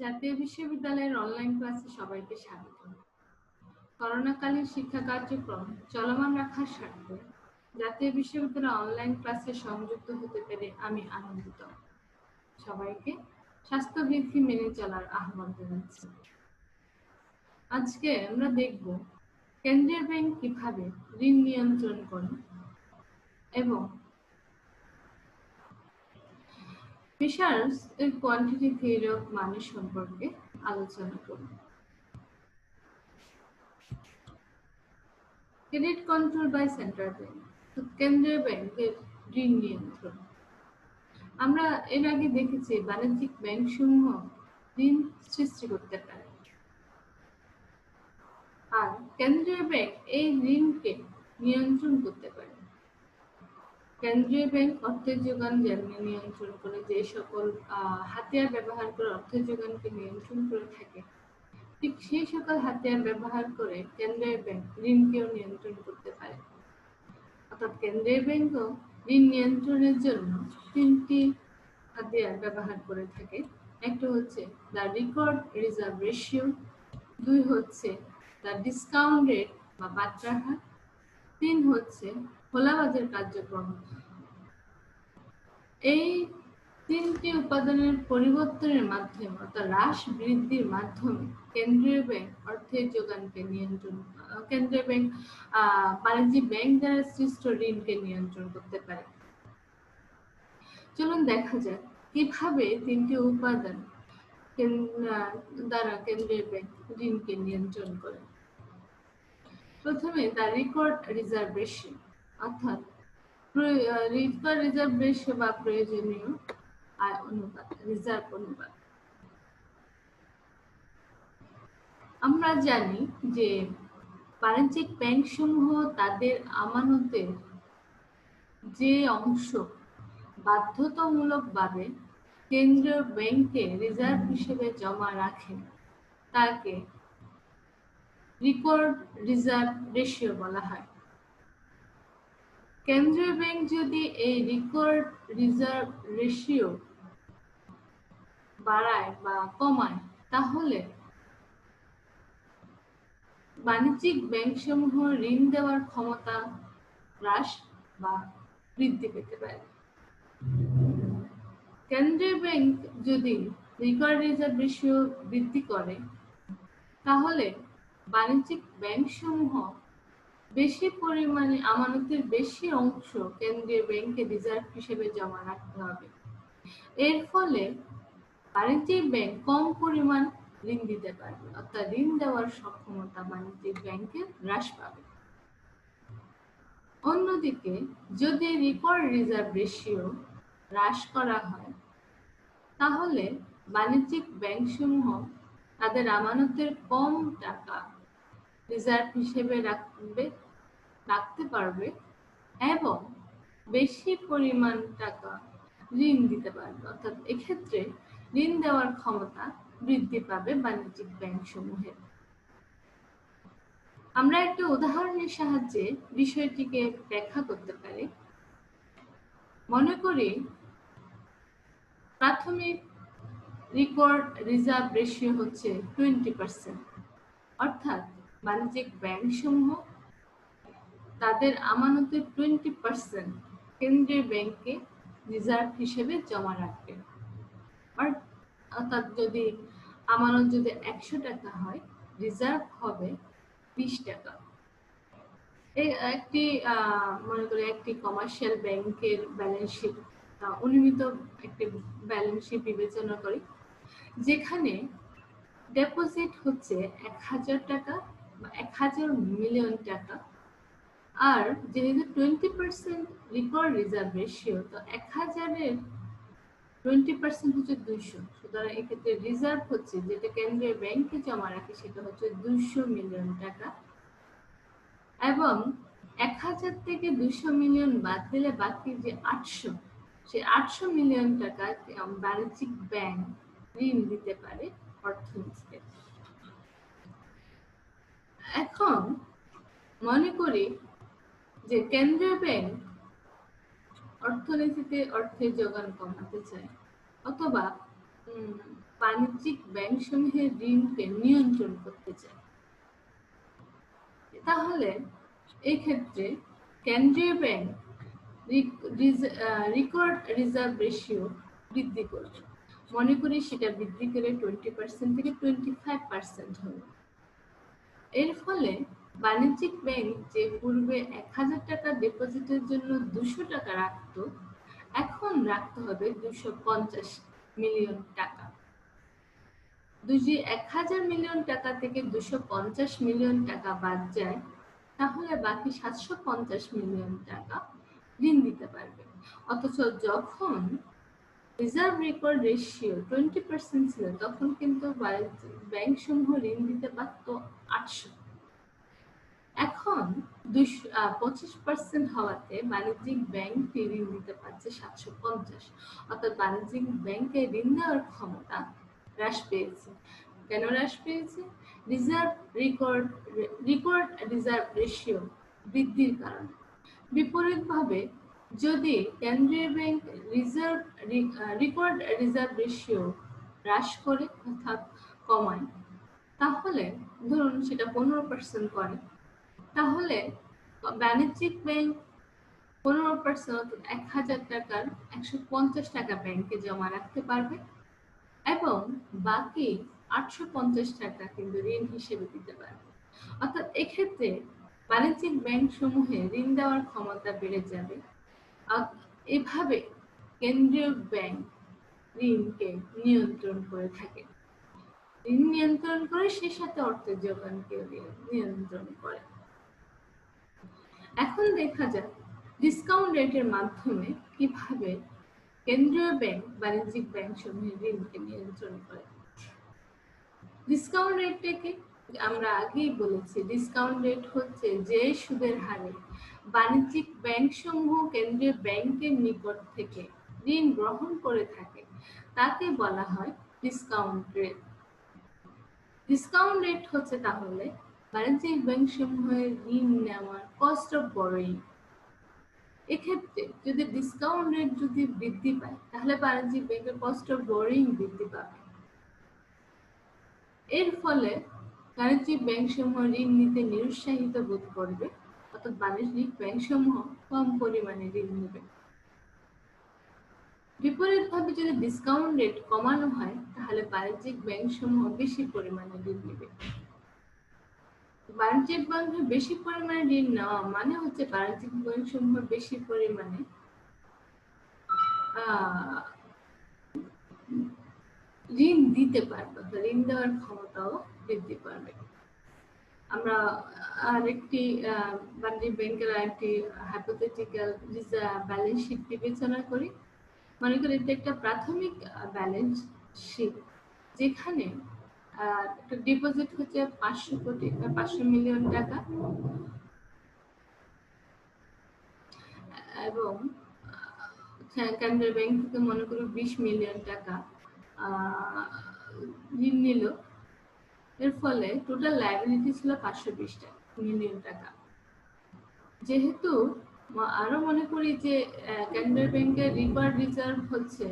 জাতীয় বিশ্ববিদ্যালয়ের অনলাইন ক্লাসে সবাইকে স্বাগত। করোনাকালীন শিক্ষা কার্যক্রম চলমান রাখার স্বার্থে জাতীয় বিশ্ববিদ্যালয় অনলাইন ক্লাসে সংযুক্ত হতে পেরে আমি আনন্দিত। সবাইকে স্বাস্থ্যবিধি মেনে চলার আহ্বান জানাচ্ছি। আজকে আমরা দেখব কেন্দ্রীয় ব্যাংক কিভাবে ঋণ নিয়ন্ত্রণ করে এবং ফিশার্স এর কোয়ান্টিটি থিওরি অফ মানি সম্পর্কে আলোচনা করব। Credit control by central bank, কেন্দ্রীয় ব্যাংকের ঋণ নিয়ন্ত্রণ। আমরা এর আগে দেখেছি বাণিজ্যিক ব্যাংক সমূহ ঋণ সৃষ্টি করতে পারে, আর কেন্দ্রীয় ব্যাংক এই ঋণকে নিয়ন্ত্রণ করতে পারে। কেন্দ্রীয় ব্যাংক অর্থের যোগান যেমন নিয়ন্ত্রণ করে, যে সকল হাতিয়ার ব্যবহার করে অর্থের যোগানকে নিয়ন্ত্রণ করে থাকে, ঠিক সেই সকল হাতিয়ার ব্যবহার করে কেন্দ্রীয় ব্যাংক ঋণকেও নিয়ন্ত্রণ করতে পারে। অর্থাৎ কেন্দ্রীয় ব্যাংকও ঋণ নিয়ন্ত্রণের জন্য তিনটি হাতিয়ার ব্যবহার করে থাকে। একটা হচ্ছে দ্য রেকর্ড রিজার্ভ রেশিও, দুই হচ্ছে দ্য ডিসকাউন্ট রেট বা বাট্রা হার, তিন হচ্ছে খোলাবাজার কার্যক্রম। এই তিনটি উপাদানের পরিবর্তনের মাধ্যমে অর্থাৎ হ্রাস বৃদ্ধির মাধ্যমে কেন্দ্রীয় ব্যাংক অর্থের যোগানকে নিয়ন্ত্রণ, কেন্দ্রীয় ব্যাংক বাণিজ্যিক ব্যাংক দ্বারা সৃষ্ট ঋণকে নিয়ন্ত্রণ করতে পারে। চলুন দেখা যাক কিভাবে তিনটি উপাদান দ্বারা কেন্দ্রীয় ব্যাংক ঋণকে নিয়ন্ত্রণ করে। প্রথমে দ্য রেকর্ড রিজার্ভ রেশিও, অর্থাৎ রেকর্ড রিজার্ভ রেশিও বা প্রয়োজনীয় আয় অনুপাত, রিজার্ভ অনুপাত। আমরা জানি যে বাণিজ্যিক ব্যাংক সমূহ তাদের আমানতের যে অংশ বাধ্যতামূলকভাবে কেন্দ্রীয় ব্যাংকে রিজার্ভ হিসেবে জমা রাখেন তাকে রেকর্ড রিজার্ভ রেশিও বলা হয়। কেন্দ্রীয় ব্যাংক যদি এই রেকর্ড রিজার্ভ রেশিও বাড়ায় বা কমায়, তাহলে বাণিজ্যিক ব্যাংকসমূহ ঋণ দেওয়ার ক্ষমতা হ্রাস বা বৃদ্ধি পেতে পারে। কেন্দ্রীয় ব্যাংক যদি রেকর্ড রিজার্ভ রেশিও বৃদ্ধি করে, তাহলে বাণিজ্যিক ব্যাংকসমূহ বেশি পরিমাণে আমানতের বেশি অংশ কেন্দ্রীয় ব্যাংকে রিজার্ভ হিসেবে জমা রাখতে হবে। এর ফলে বাণিজ্যিক ব্যাংক কম পরিমাণ ঋণ দিতে পারবে, অর্থাৎ ঋণ দেওয়ার সক্ষমতা বাণিজ্যিক ব্যাংকের হ্রাস পাবে। অন্যদিকে যদি রেকর্ড রিজার্ভ রেশিও হ্রাস করা হয়, তাহলে বাণিজ্যিক ব্যাংকসমূহ তাদের আমানতের কম টাকা রিজার্ভ হিসেবে রাখতে পারবে এবং বেশি পরিমাণ টাকা ঋণ দিতে পারবে, অর্থাৎ এক্ষেত্রে ঋণ দেওয়ার ক্ষমতা বৃদ্ধি পাবে বাণিজ্যিক ব্যাংক সমূহের। আমরা একটা উদাহরণের সাহায্যে বিষয়টিকে ব্যাখ্যা করতে পারি। মনে করি প্রাথমিক রেকর্ড রিজার্ভ রেশিও হচ্ছে 20%, অর্থাৎ বাণিজ্যিক ব্যাংক সমূহ তাদের আমানতের 20% কেন্দ্রীয় ব্যাংকে রিজার্ভ হিসেবে জমা রাখবে। অর্থাৎ যদি আমানত যদি 100 টাকা হয়, রিজার্ভ হবে 20 টাকা। একটি মনে করি একটি কমার্শিয়াল ব্যাংকের ব্যালেন্স শিট, উন্নীত একটি ব্যালেন্স শিট বিবেচনা করি, যেখানে ডিপোজিট হচ্ছে 1000 টাকা বা 1000 মিলিয়ন টাকা, আর যেহেতু 20% রেকর্ড রিজার্ভ রেশিও, তো 1000-এর 20% হচ্ছে 200, সুতরাং এক্ষেত্রে রিজার্ভ হচ্ছে যেটা কেন্দ্রীয় ব্যাংকে জমা রাখে সেটা হচ্ছে 200 মিলিয়ন টাকা, এবং 1000 থেকে 200 মিলিয়ন বাদ দিলে বাকি যে 800, সেই 800 মিলিয়ন টাকা বাণিজ্যিক ব্যাংক ঋণ দিতে পারে অর্থনীতিতে। এখন মনে করি যে কেন্দ্রীয় ব্যাংক অর্থনীতিতে অর্থের যোগান কমাতে চায়, অথবা বাণিজ্যিক ব্যাংক সমূহের ঋণকে নিয়ন্ত্রণ করতে চায়। তাহলে এই ক্ষেত্রে কেন্দ্রীয় ব্যাংক রেকর্ড রিজার্ভ রেশিও বৃদ্ধি করবে। মনে করি সেটা বৃদ্ধি করে 20% থেকে 25% হবে। এর ফলে বাণিজ্যিক ব্যাংক যে পূর্বে 1000 টাকা ডিপোজিটের জন্য 200 টাকা রাখত, এখন রাখতে হবে 250 মিলিয়ন টাকা। 1000 মিলিয়ন টাকা থেকে 250 মিলিয়ন টাকা বাদ যায়, তাহলে বাকি 750 মিলিয়ন টাকা ঋণ দিতে পারবে। অথচ যখন রিজার্ভ রেকর্ড রেশিও 20% ছিল, তখন কিন্তু ব্যাংক সমূহ ঋণ দিতে পারত 800। এখন 25% হওয়াতে বাণিজ্যিক ব্যাংকটি ঋণ দিতে পারছে 750। অর্থাৎ বাণিজ্যিক ব্যাংকে ঋণ দেওয়ার ক্ষমতা হ্রাস পেয়েছে। কেন হ্রাস পেয়েছে? রেকর্ড রিজার্ভ রেশিও বৃদ্ধির কারণে। বিপরীতভাবে যদি কেন্দ্রীয় ব্যাংক রেকর্ড রিজার্ভ রেশিও হ্রাস করে অর্থাৎ কমায়, তাহলে ধরুন সেটা 15% করে, তাহলে বাণিজ্যিক ব্যাংক 15% 1000 টাকার 150 টাকা ব্যাংকে জমা রাখতে পারবে এবং বাকি 850 টাকা কিন্তু ঋণ হিসেবে দিতে পারবে। অর্থাৎ এক্ষেত্রে বাণিজ্যিক ব্যাংক সমূহে ঋণ দেওয়ার ক্ষমতা বেড়ে যাবে। এভাবে কেন্দ্রীয় ব্যাংক ঋণকে নিয়ন্ত্রণ করে থাকে। ঋণ নিয়ন্ত্রণ করে, সে সাথে অর্থের যোগানকেও নিয়ন্ত্রণ করে। এখন দেখা যাক ডিসকাউন্ট রেটের মাধ্যমে কিভাবে কেন্দ্রীয় ব্যাংক বাণিজ্যিক ব্যাংক সমূহের ঋণকে নিয়ন্ত্রণ করে। ডিসকাউন্ট রেটটাকে আমরা আগেই বলেছি, ডিসকাউন্ট রেট হচ্ছে যে সুদের হারে বাণিজ্যিক ব্যাংক সমূহ কেন্দ্রীয় ব্যাংকের নিকট থেকে ঋণ গ্রহণ করে থাকে, তাকে বলা হয় ডিসকাউন্ট রেট। ডিসকাউন্ট রেট হচ্ছে তাহলে বাণিজ্যিক ব্যাংক সমূহের ঋণ নেওয়ার কস্ট অফ বরোয়িং। এক্ষেত্রে যদি ডিসকাউন্ট রেট যদি বৃদ্ধি পায়, তাহলে বাণিজ্যিক ব্যাংকের কস্ট অফ বরোয়িং বৃদ্ধি পাবে। এর ফলে বাণিজ্যিক ব্যাংক সমূহ ঋণ নিতে নিরুৎসাহিত বোধ করবে, অর্থাৎ বাণিজ্যিক ব্যাংক সমূহ কম পরিমাণে ঋণ নেবে। বিপরীতভাবে যদি ডিসকাউন্ট রেট কমানো হয়, তাহলে বাণিজ্যিক ব্যাংক সমূহ বেশি পরিমাণে ঋণ নেবে। বাণিজ্যিক ব্যাংকে বেশি পরিমাণে ঋণ নেওয়া মানে হচ্ছে বাণিজ্যিক ব্যাংক সমূহ বেশি পরিমাণে ঋণ দিতে পারবে, ঋণ দেওয়ার ক্ষমতাও বৃদ্ধি পাবে। আমরা আরেকটি বাণিজ্যিক ব্যাংকের আরেকটি হাইপোথেটিক্যাল ব্যালেন্স শিট বিবেচনা করি। মনে করি এটা একটা প্রাথমিক ব্যালেন্স শিট, যেখানে একটা ডিপোজিট হচ্ছে 500 মিলিয়ন টাকা এবং কেন্দ্রীয় ব্যাংক থেকে মনে করি 20 মিলিয়ন টাকা ঋণ নিল। এর ফলে টোটাল লায়াবিলিটি ছিল 520 মিলিয়ন টাকা। যেহেতু আরো মনে করি যে কেন্দ্রীয় ব্যাংকের রিকোয়ার্ড রিজার্ভ হচ্ছে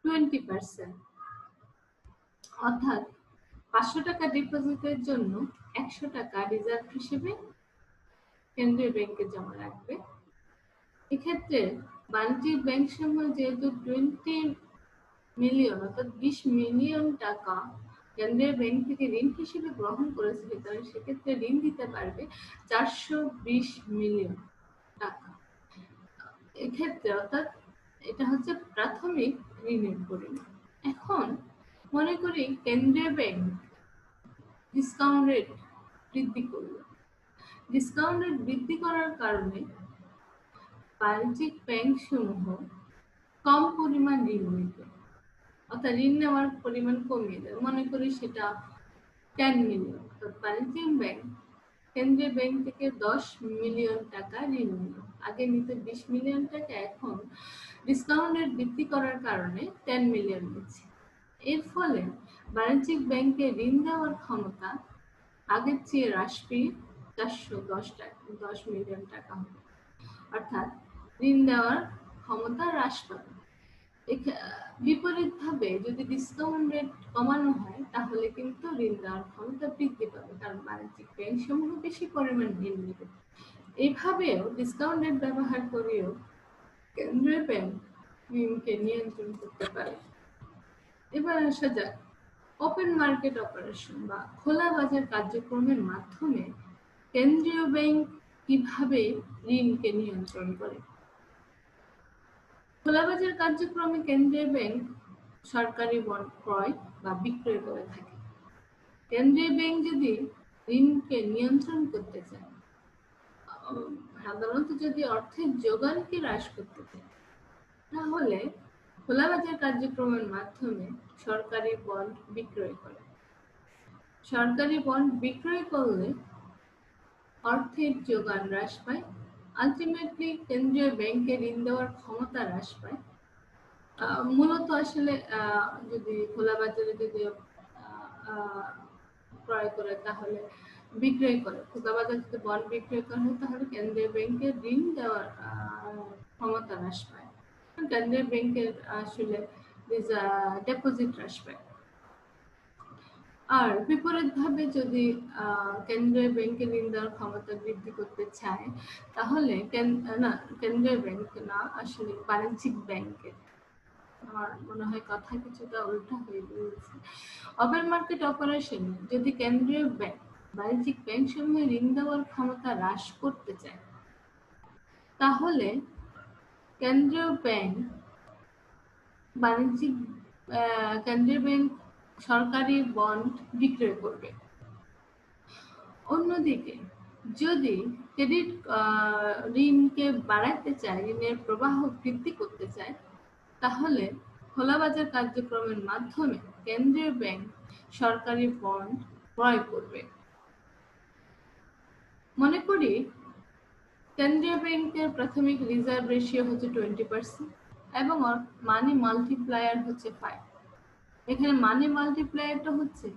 20%, অর্থাৎ 500 টাকা ডিপোজিটের জন্য 100 টাকা রিজার্ভ হিসেবে কেন্দ্রীয় ব্যাংকে জমা রাখবে। এক্ষেত্রে বাণিজ্যিক ব্যাংক সমূহ যেহেতু 20 মিলিয়ন অর্থাৎ 20 মিলিয়ন টাকা কেন্দ্রীয় ব্যাংক থেকে ঋণ হিসেবে গ্রহণ করেছে, তাহলে সেক্ষেত্রে ঋণ দিতে পারবে 420 মিলিয়ন টাকা। এক্ষেত্রে অর্থাৎ এটা হচ্ছে প্রাথমিক ঋণের পরিমাণ। এখন মনে করি কেন্দ্রীয় ব্যাংক ডিসকাউন্ট রেট বৃদ্ধি করলো। ডিসকাউন্ট রেট বৃদ্ধি করার কারণে বাণিজ্যিক ব্যাংক সমূহ কম পরিমাণ ঋণ নিবে, অর্থাৎ ঋণ নেওয়ার পরিমাণ কমিয়ে দেয়। মনে করি সেটা 10 মিলিয়ন। অর্থাৎ বাণিজ্যিক ব্যাংক কেন্দ্রীয় ব্যাংক থেকে 10 মিলিয়ন টাকা ঋণ নিল। আগে নিতে 20 মিলিয়ন টাকা, এখন ডিসকাউন্ট রেট বৃদ্ধি করার কারণে 10 মিলিয়ন নিচ্ছে। এর ফলে বাণিজ্যিক ব্যাংকে ঋণ দেওয়ার ক্ষমতা আগের চেয়ে হ্রাস পেয়ে 410 মিলিয়ন টাকা হবে, অর্থাৎ ঋণ দেওয়ার ক্ষমতা হ্রাস পাবে। বিপরীতভাবে যদি ডিসকাউন্ট রেট কমানো হয় তাহলে কিন্তু ঋণ দেওয়ার ক্ষমতা বৃদ্ধি পাবে, কারণ বাণিজ্যিক ব্যাংক সমূহ বেশি পরিমাণ ঋণ নেবে। এইভাবেও ডিসকাউন্ট রেট ব্যবহার করেও কেন্দ্রীয় ব্যাংক ঋণকে নিয়ন্ত্রণ করতে পারে। এবার আসা যাক ওপেন মার্কেট অপারেশন বা খোলা বাজার কার্যক্রমের মাধ্যমে কেন্দ্রীয় ব্যাংক কিভাবে ঋণকে নিয়ন্ত্রণ করে। খোলা বাজার কার্যক্রমে কেন্দ্রীয় ব্যাংক সরকারি বন্ড ক্রয় বা বিক্রয় করে থাকে। কেন্দ্রীয় ব্যাংক যদি ঋণকে নিয়ন্ত্রণ করতে চায়, সাধারণত যদি অর্থের যোগানকে হ্রাস করতে চায়, তাহলে খোলা বাজার কার্যক্রমের মাধ্যমে সরকারি বন্ড বিক্রয় করে। সরকারি বন্ড বিক্রয় করলে অর্থের যোগান হ্রাস পায়, আলটিমেটলি কেন্দ্রীয় ব্যাংকে ঋণ দেওয়ার ক্ষমতা হ্রাস পায়। মূলত আসলে যদি খোলা বাজারে যদি ক্রয় করে তাহলে বিক্রয় করে, খোলা বাজারে যদি বন্ড বিক্রয় করা হয় তাহলে কেন্দ্রীয় ব্যাংকের ঋণ দেওয়ার ক্ষমতা হ্রাস পায়, কেন্দ্রীয় ব্যাংকের আসলে ডিপোজিট হ্রাস পায়। আর বিপরীতভাবে যদি কেন্দ্রীয় ব্যাংকের ঋণ দেওয়ার ক্ষমতা বৃদ্ধি করতে চায় তাহলে কেন্দ্রীয় ব্যাংক না, আসলে বাণিজ্যিক ব্যাংকের, আমার মনে হয় কথা কিছুটা উল্টা হয়ে গিয়েছে। ওপেন মার্কেট অপারেশনে যদি কেন্দ্রীয় ব্যাংক বাণিজ্যিক ব্যাংক সমূহে ঋণ দেওয়ার ক্ষমতা হ্রাস করতে চায় তাহলে কেন্দ্রীয় ব্যাংক সরকারি বন্ড বিক্রয় করবে। অন্যদিকে যদি ক্রেডিট ঋণকে বাড়াতে চায়, ঋণের প্রবাহ বৃদ্ধি করতে চায়, তাহলে খোলা বাজার কার্যক্রমের মাধ্যমে কেন্দ্রীয় ব্যাংক সরকারি বন্ড ক্রয় করবে। মনে করি কেন্দ্রীয় ব্যাংকের প্রাথমিক রিজার্ভ রেশিও হচ্ছে 20% এবং মানি মাল্টিপ্লায়ার হচ্ছে 5। এখানে মানি মাল্টিপ্লায়ারটা হচ্ছে,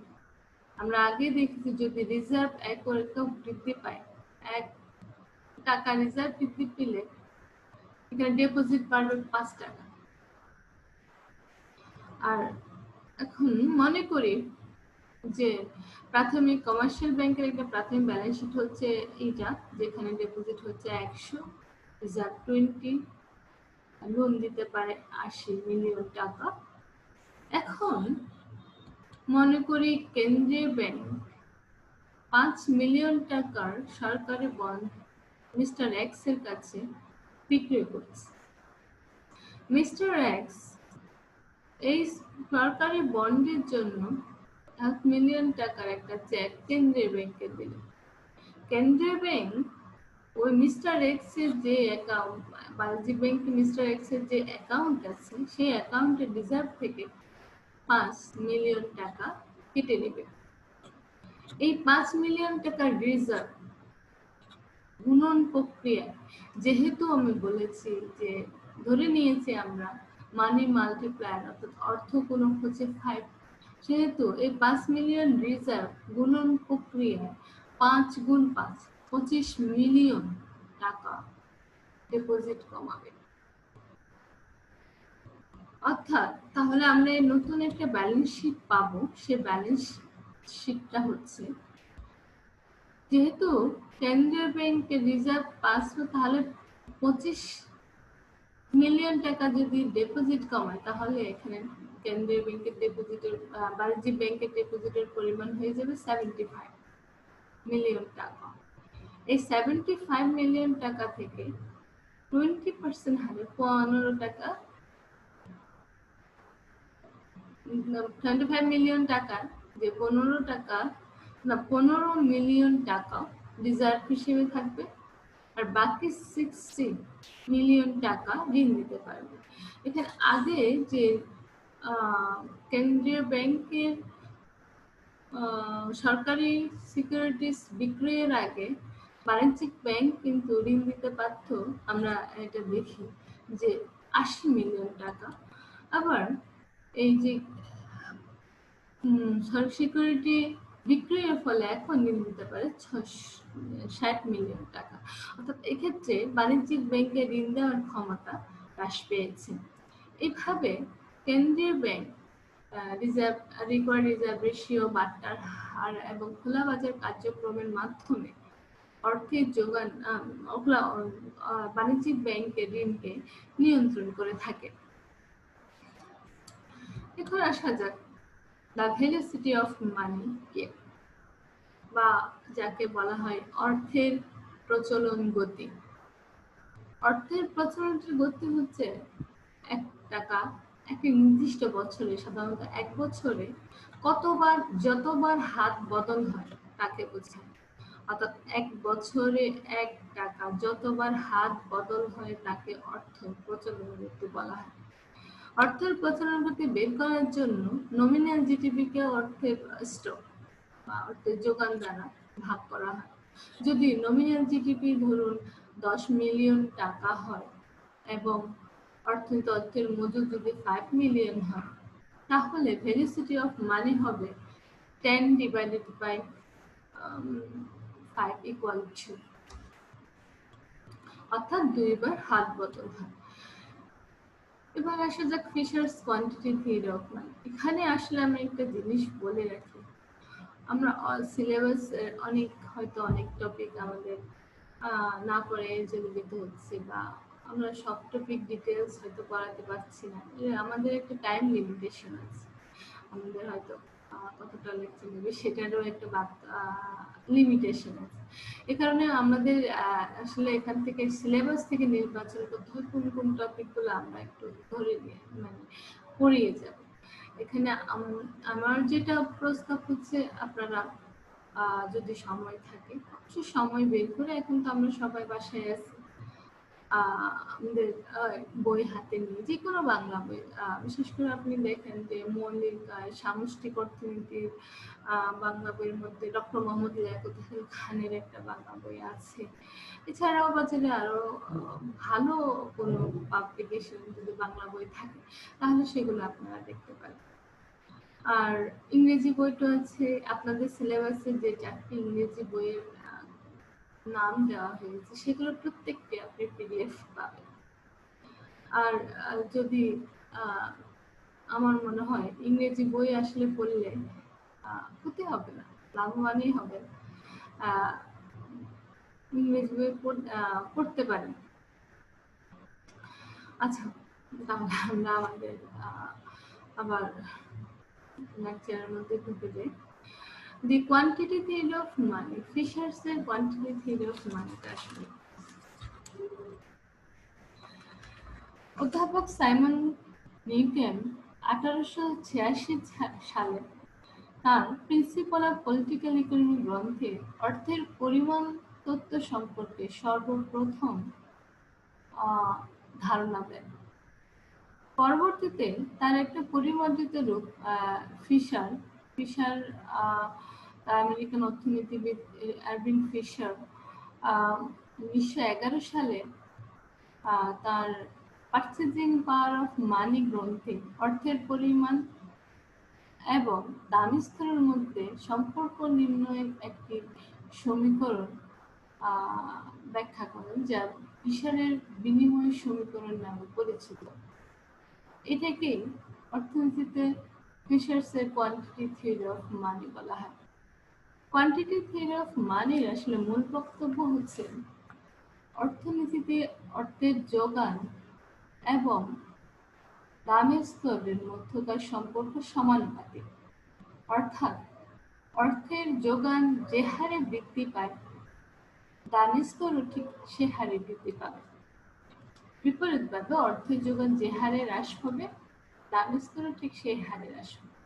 আমরা আগে দেখেছি যদি রিজার্ভ 1 একক বৃদ্ধি পায়, 1 টাকা রিজার্ভ বৃদ্ধি পেলে এখানে ডিপোজিট বাড়বে 5 টাকা। আর এখন মনে করি যে প্রাথমিক কমার্শিয়াল ব্যাংকের একটা প্রাথমিক ব্যালেন্স শিট হচ্ছে এইটা, যেখানে ডিপোজিট হচ্ছে 100, রিজার্ভ 20, লোন দিতে পারে 80 মিলিয়ন টাকা। এখন মনে করি কেন্দ্রীয় ব্যাংক 5 মিলিয়ন টাকার সরকারি বন্ড মিস্টার এক্স এর কাছে বিক্রয় করছে। মিস্টার এক্স এই সরকারি বন্ডের জন্য 1 মিলিয়ন টাকার একটা চেক কেন্দ্রীয় ব্যাংকে দিল। কেন্দ্রীয় ব্যাংক ওই মিস্টার এক্স এর যে অ্যাকাউন্ট, বাণিজ্যিক ব্যাংকে মিস্টার এক্স এর যে অ্যাকাউন্ট আছে সেই অ্যাকাউন্টের রিজার্ভ থেকে 5 মিলিয়ন টাকা কেটে নেবে। এই 5 মিলিয়ন টাকার রিজার্ভ গুণন প্রক্রিয়ায়, যেহেতু আমি বলেছি যে ধরে নিয়েছি আমরা মানি মাল্টিপ্লায়ার অর্থাৎ অর্থ গুণক হচ্ছে 5, সেহেতু এই 5 মিলিয়ন রিজার্ভ গুণন প্রক্রিয়ায় 5 গুণ 5 25 মিলিয়ন টাকা ডিপোজিট কমাবে। অর্থাৎ তাহলে আমরা নতুন একটা ব্যালেন্স শিট পাবো। সে ব্যালেন্স শিটটা হচ্ছে, যেহেতু কেন্দ্রীয় ব্যাংকের রিজার্ভ 5, তাহলে 25 মিলিয়ন টাকা যদি ডিপোজিট কমায় তাহলে এখানে কেন্দ্রীয় ব্যাংকের ডিপোজিটের, বাণিজ্যিক ব্যাংকের ডিপোজিটের পরিমাণ হয়ে যাবে 75 মিলিয়ন টাকা। এই 75 মিলিয়ন টাকা থেকে 20% হারে 15 টাকা, 25 মিলিয়ন টাকা যে 15 মিলিয়ন টাকা রিজার্ভ হিসেবে থাকবে, আর বাকি 60 মিলিয়ন টাকা ঋণ দিতে পারবে। এখানে আগে যে কেন্দ্রীয় ব্যাংকের সরকারি সিকিউরিটিজ বিক্রয়ের আগে বাণিজ্যিক ব্যাংক কিন্তু ঋণ দিতে পারত, আমরা এটা দেখি যে 80 মিলিয়ন টাকা। আবার এই যে সিকিউরিটি বিক্রয়ের ফলে এখন ঋণ দিতে পারে 60 মিলিয়ন টাকা। অর্থাৎ এক্ষেত্রে বাণিজ্যিক ব্যাংকে ঋণ দেওয়ার ক্ষমতা হ্রাস পেয়েছে। এইভাবে কেন্দ্রীয় ব্যাংক রিকোয়ার্ড রিজার্ভ রেশিও, বাট্টার হার এবং খোলা বাজার কার্যক্রমের মাধ্যমে অর্থের যোগান বাণিজ্যিক ব্যাংকের ঋণকে নিয়ন্ত্রণ করে থাকে। এখন আসা যাক দ্য ভেলোসিটি অফ মানি কে, বা যাকে বলা হয় অর্থের প্রচলন গতি। অর্থের প্রচলনের গতি হচ্ছে এক টাকা একটি নির্দিষ্ট বছরে, সাধারণত এক বছরে যতবার হাত বদল হয় তাকে বোঝায়। অর্থাৎ এক বছরে এক টাকা যতবার হাত বদল হয় তাকে অর্থ প্রচলন গতি বলা হয়। অর্থের প্রচলন গতি বের করার জন্য নমিনাল জিডিপি কে অর্থের স্টক বা অর্থের যোগান দ্বারা ভাগ করা হয়। যদি নমিনাল জিডিপি ধরুন 10 মিলিয়ন টাকা হয় এবং অর্থের মজুদ যদি 5 মিলিয়ন হয়, তাহলে ভেলোসিটি অফ মানি হবে 10 ডিভাইডেড বাই 5 ইকুয়াল 2, অর্থাৎ 2 বার হাত বদল হয়। এবার আসা যাক ফিশার্স কোয়ান্টিটি থিওরি অফ মানি। এখানে আসলে আমি একটা জিনিস বলে রাখি, আমরা সিলেবাস হয়তো অনেক টপিক আমাদের না পড়ে যেতে হচ্ছে, বা আমরা সব টপিক ডিটেলস হয়তো পড়াতে পারছি না। আমাদের একটা টাইম লিমিটেশন আছে, আমাদের হয়তো কতটা লেকচার নেবে সেটারও একটা লিমিটেশন আছে। এ কারণে আমাদের আসলে এখান থেকে সিলেবাস থেকে নির্বাচন করতে হয় কোন কোন টপিকগুলো আমরা একটু ধরে নিয়ে মানে পড়িয়ে যাব। এখানে আমার যেটা প্রস্তাব হচ্ছে, আপনারা যদি সময় থাকে অবশ্যই সময় বের করে, এখন তো আমরা সবাই বাসায় আছি, আমাদের বই হাতে নিয়ে যে কোনো বাংলা বই, বিশেষ করে আপনি দেখেন যে মৌলিক সামষ্টিক অর্থনীতির বাংলা বইয়ের মধ্যে ডক্টর মোহাম্মদ লিয়াকত খানের একটা বাংলা বই আছে। এছাড়াও বাজারে আরো ভালো কোনো পাবলিকেশন যদি বাংলা বই থাকে তাহলে সেগুলো আপনারা দেখতে পারেন। আর ইংরেজি বইটা আছে, আপনাদের সিলেবাসে যে 4টি ইংরেজি বইয়ের নাম দেওয়া হয়েছে সেগুলো প্রত্যেকটি আপনি পিডিএফ পাবেন। আর যদি আমার মনে হয় ইংরেজি বই আসলে পড়লে ক্ষতি হবে না, লাভবানই হবে। ইংরেজি বই পড়তে পারেন। আচ্ছা, তাহলে আমরা আমাদের আবার লেকচারের মধ্যে ঢুকে যাই। The quantity theory of money, Fisher's এর কোয়ান্টিটি থিওরি অফ মানিটা আসলে অধ্যাপক সাইমন নিউটন 1886 সালে তার প্রিন্সিপাল অফ পলিটিক্যাল ইকোনমি গ্রন্থে অর্থের পরিমাণ তত্ত্ব সম্পর্কে সর্বপ্রথম ধারণা দেন। পরবর্তীতে তার একটা পরিমার্জিত রূপ ফিশার আমেরিকান অর্থনীতিবিদ এরভিন ফিশার 1911 সালে তার পারচেজিং পাওয়ার অফ মানি গ্রন্থে অর্থের পরিমাণ এবং দামি স্তরের মধ্যে সম্পর্ক নির্ণয়ের একটি সমীকরণ ব্যাখ্যা করেন, যা ফিশারের বিনিময় সমীকরণ নামে পরিচিত। এটাকেই অর্থনীতিতে ফিশার্সের কোয়ান্টিটি থিওরি অফ মানি বলা হয়। কোয়ান্টিটি থিওরি অফ মানির আসলে মূল বক্তব্য হচ্ছে অর্থনীতিতে অর্থের যোগান এবং দামের স্তরের মধ্যকার সম্পর্ক সমানুপাতিক, অর্থাৎ অর্থের যোগান যে হারে বৃদ্ধি পায় দামের স্তরও ঠিক সে হারে বৃদ্ধি পাবে। বিপরীতভাবে অর্থের যোগান যে হারে হ্রাস পাবে দামের স্তরও ঠিক সেই হারে হ্রাস পাবে।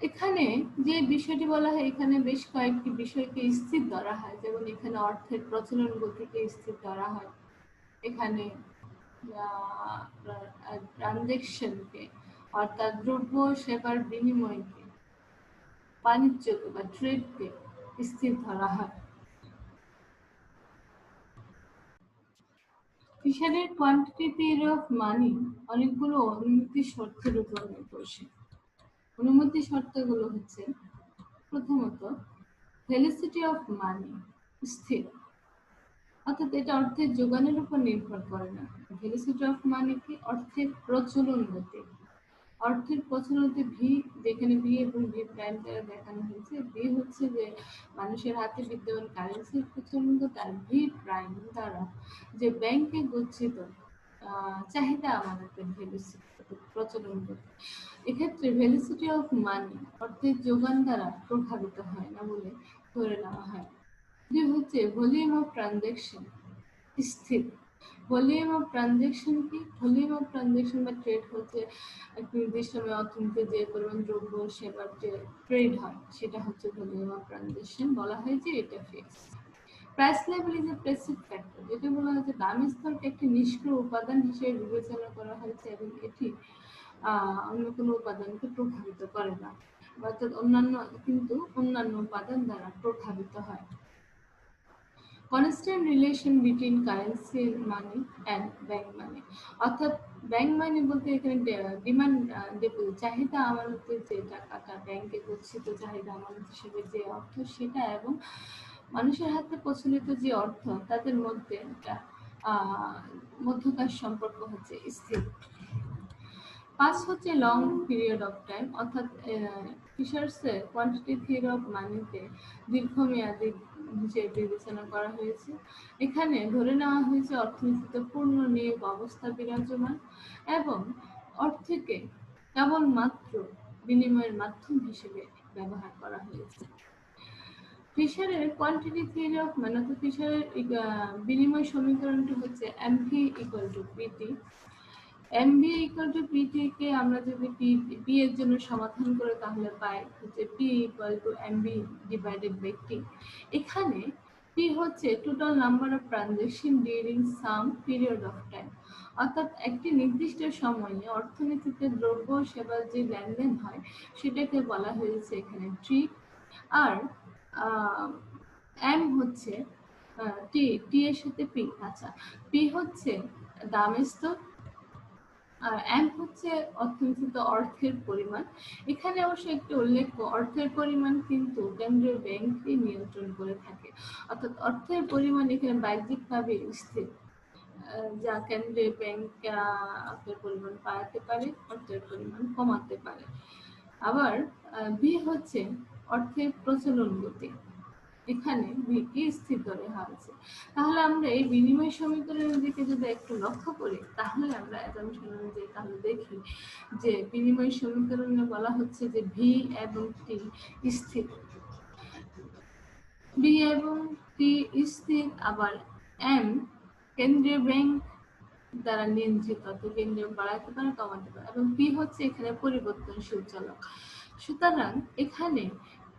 এখানে যে বিষয়টি বলা হয়, এখানে বেশ কয়েকটি বিষয়কে স্থির ধরা হয়, যেমন এখানে অর্থের প্রচলন গতিকে স্থির ধরা হয়, এখানে ট্রানজেকশনকে অর্থাৎ দ্রব্য সেবার বিনিময়কে, বাণিজ্যকে বা ট্রেডকে স্থির ধরা হয়। ফিশারের কোয়ান্টিটি থিওরি অফ মানি অনেকগুলো অনুমতি শর্তের উপর নির্ভরশীল। অনুমতি শর্তগুলো হচ্ছে, প্রথমত ভেলোসিটি অফ মানি স্থির, অর্থাৎ এটা অর্থের যোগানের উপর নির্ভর করে না। ভেলোসিটি অফ মানি কি? অর্থের প্রচলন গতি। অর্থের প্রচলনতে ভি, যেখানে ভি এবং ভি প্রাইম দ্বারা দেখানো হয়েছে। ভি হচ্ছে যে মানুষের হাতে বিদ্যমান কারেন্সির প্রচলন গতি, আর ভি প্রাইম দ্বারা যে ব্যাংকে গচ্ছিত চাহিদা আমানতের ভেলোসিটি প্রচলন গতি। এক্ষেত্রে ভেলোসিটি অফ মানি অর্থের যোগান দ্বারা প্রভাবিত হয় না বলে ধরে নেওয়া হয়। যে হচ্ছে ভলিউম অফ ট্রানজ্যাকশন স্থির। ভলিউম অফ ট্রানজ্যাকশন কি? ভলিউম অফ ট্রানজ্যাকশন বা ট্রেড হচ্ছে একটা নির্দিষ্ট সময় অর্থনীতিতে যে পরিমাণ দ্রব্য সেবার যে ট্রেড হয় সেটা হচ্ছে ভলিউম অফ ট্রানজ্যাকশন। বলা হয় যে এটা fix. Price level is a প্রেসিভ factor, যেটা বলা হয় যে দাম স্তরকে একটি নিষ্ক্রিয় উপাদান হিসেবে বিবেচনা করা হয়েছে এবং এটি অন্য কোনো উপাদানকে প্রভাবিত করে না, অর্থাৎ অন্যান্য উপাদান দ্বারা প্রভাবিত হয়। Constant relation between currency money and bank মানি, অর্থাৎ ব্যাংক মানি বলতে এখানে ডিমান্ড ডিপোজিট চাহিদা আমানতের যে টাকাটা ব্যাংকে গচ্ছিত চাহিদা আমানত হিসেবে যে অর্থ সেটা এবং মানুষের হাতে প্রচলিত যে অর্থ তাদের মধ্যে একটা মধ্যকার সম্পর্ক হচ্ছে স্থির। পাস হচ্ছে লং পিরিয়ড অফ টাইম, অর্থাৎ ফিশার্সের কোয়ান্টিটি থিওরি অফ মানিতে দীর্ঘমেয়াদী হিসেবে বিবেচনা করা হয়েছে। এখানে ধরে নেওয়া হয়েছে অর্থনীতিতে পূর্ণ নিয়োগ অবস্থা বিরাজমান এবং অর্থকে কেবলমাত্র বিনিময়ের মাধ্যম হিসেবে ব্যবহার করা হয়েছে। ফিশারের কোয়ান্টিটি থিওরি অফ মানি, অর্থাৎ ফিশারের বিনিময় সমীকরণটি হচ্ছে MV equal to PT. MB equal to PT কে আমরা যদি পি এর জন্য সমাধান করে তাহলে পাই হচ্ছে P equal to MB divided by T. এখানে পি হচ্ছে total number of transaction during some period of time, অর্থাৎ একটি নির্দিষ্ট সময়ে অর্থনীতিতে দ্রব্য সেবার যে লেনদেন হয় সেটাকে বলা হয়েছে এখানে টি। আর এম হচ্ছে টি এর সাথে পি। আচ্ছা, পি হচ্ছে দাম স্তর আর এম হচ্ছে অর্থনীতিতে অর্থের পরিমাণ। এখানে অবশ্য একটি উল্লেখ্য, অর্থের পরিমাণ কিন্তু কেন্দ্রীয় ব্যাংকই নিয়ন্ত্রণ করে থাকে, অর্থাৎ অর্থের পরিমাণ এখানে বাহ্যিকভাবে স্থির, যা কেন্দ্রীয় ব্যাংক অর্থের পরিমাণ বাড়াতে পারে, অর্থের পরিমাণ কমাতে পারে। আবার বি হচ্ছে অর্থের প্রচলন গতি, এখানে ভিকে স্থির ধরে হয়েছে। তাহলে আমরা এই বিনিময় সমীকরণের দিকে যদি একটু লক্ষ্য করি তাহলে আমরা অ্যাজাম্পশন অনুযায়ী তাহলে দেখি যে বিনিময় সমীকরণে বলা হচ্ছে যে ভি এবং টি স্থির। বি এবং টি স্থির, আবার এম কেন্দ্রীয় ব্যাংক দ্বারা নিয়ন্ত্রিত, তো কেন্দ্রীয় বাড়াতে পারে কমাতে পারে, এবং পি হচ্ছে এখানে পরিবর্তনশীল চলক। সুতরাং এখানে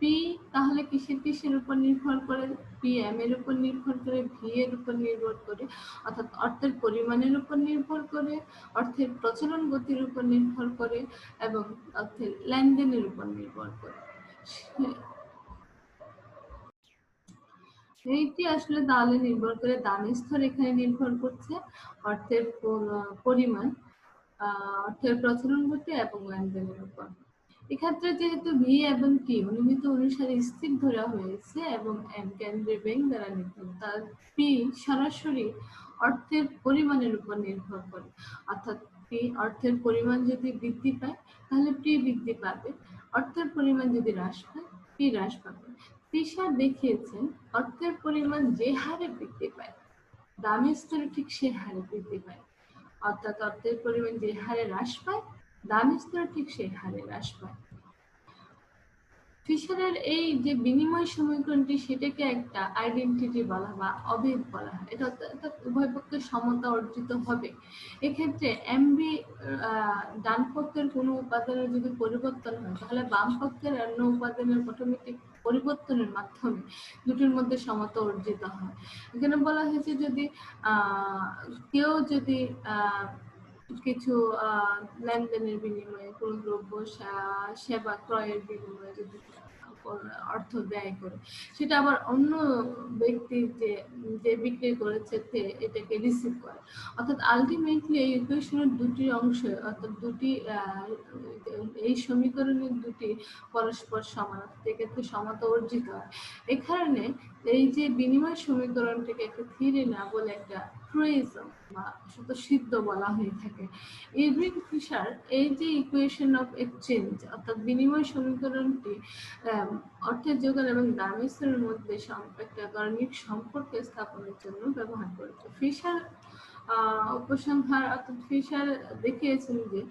পি তাহলে কিসের উপর নির্ভর করে? পি এম এর উপর নির্ভর করে, ভি এর উপর নির্ভর করে, অর্থাৎ অর্থের পরিমাণের উপর নির্ভর করে, অর্থের প্রচলন গতির উপর নির্ভর করে এবং অর্থের লেনদেনের উপর নির্ভর করে। এইটি আসলে তাহলে নির্ভর করে দাম স্তর এখানে নির্ভর করছে অর্থের পরিমাণ, অর্থের প্রচলন গতি এবং লেনদেনের উপর। এক্ষেত্রে যেহেতু ভি এবং টি অনুমিত অনুসারে স্থির ধরা হয়েছে এবং এম কেন্দ্রীয় ব্যাংক দ্বারা নির্ধারিত, তার পি সরাসরি অর্থের পরিমাণের উপর নির্ভর করে, অর্থাৎ পি অর্থের পরিমাণ যদি বৃদ্ধি পায় তাহলে পি বৃদ্ধি পাবে, অর্থের পরিমাণ যদি হ্রাস পায় পি হ্রাস পাবে। ফিশার দেখিয়েছেন অর্থের পরিমাণ যে হারে বৃদ্ধি পায় দামের স্তরে ঠিক সে হারে বৃদ্ধি পায়, অর্থাৎ অর্থের পরিমাণ যে হারে হ্রাস পায় দামের স্তরে ঠিক সে হারে হ্রাস পায়। ফিশারের এই যে বিনিময় সমীকরণটি সেটাকে একটা আইডেন্টিটি বলা বা অভেদ বলা হয়, এটা অর্থাৎ উভয় পক্ষের সমতা অর্জিত হবে। এক্ষেত্রে এমবি ডান পক্ষের কোনো উপাদানের যদি পরিবর্তন হয় তাহলে বাম পক্ষের অন্য উপাদানের অটোমেটিক পরিবর্তনের মাধ্যমে দুটির মধ্যে সমতা অর্জিত হয়। এখানে বলা হয়েছে যদি কেউ যদি কিছু লেনদেনের বিনিময়ে কোনো দ্রব্য সেবা ক্রয়ের বিনিময়ে যদি অর্থ ব্যয় করে, সেটা আবার অন্য ব্যক্তি যে বিক্রি করেছে এটাকে রিসিভ করে, অর্থাৎ আলটিমেটলি এই ইকুয়েশনের দুটি অংশ, অর্থাৎ দুটি এই সমীকরণের দুটি পরস্পর সমান, এক্ষেত্রে সমতা অর্জিত হয়। এখানে এই যে বিনিময় সমীকরণটাকে একটা থিওরি না বলে একটা ট্রুইজম বা শুধু সিদ্ধ বলা হয়ে থাকে। ইরভিং ফিশার এই যে ইকুয়েশন অফ এক্সচেঞ্জ অর্থাৎ বিনিময় সমীকরণটি অর্থের যোগান এবং দামের স্তরের মধ্যে একটা গাণিতিক সম্পর্ক স্থাপনের জন্য ব্যবহার করেছে। ফিশার উপসংহার অর্থাৎ ফিশার দেখিয়েছেন যে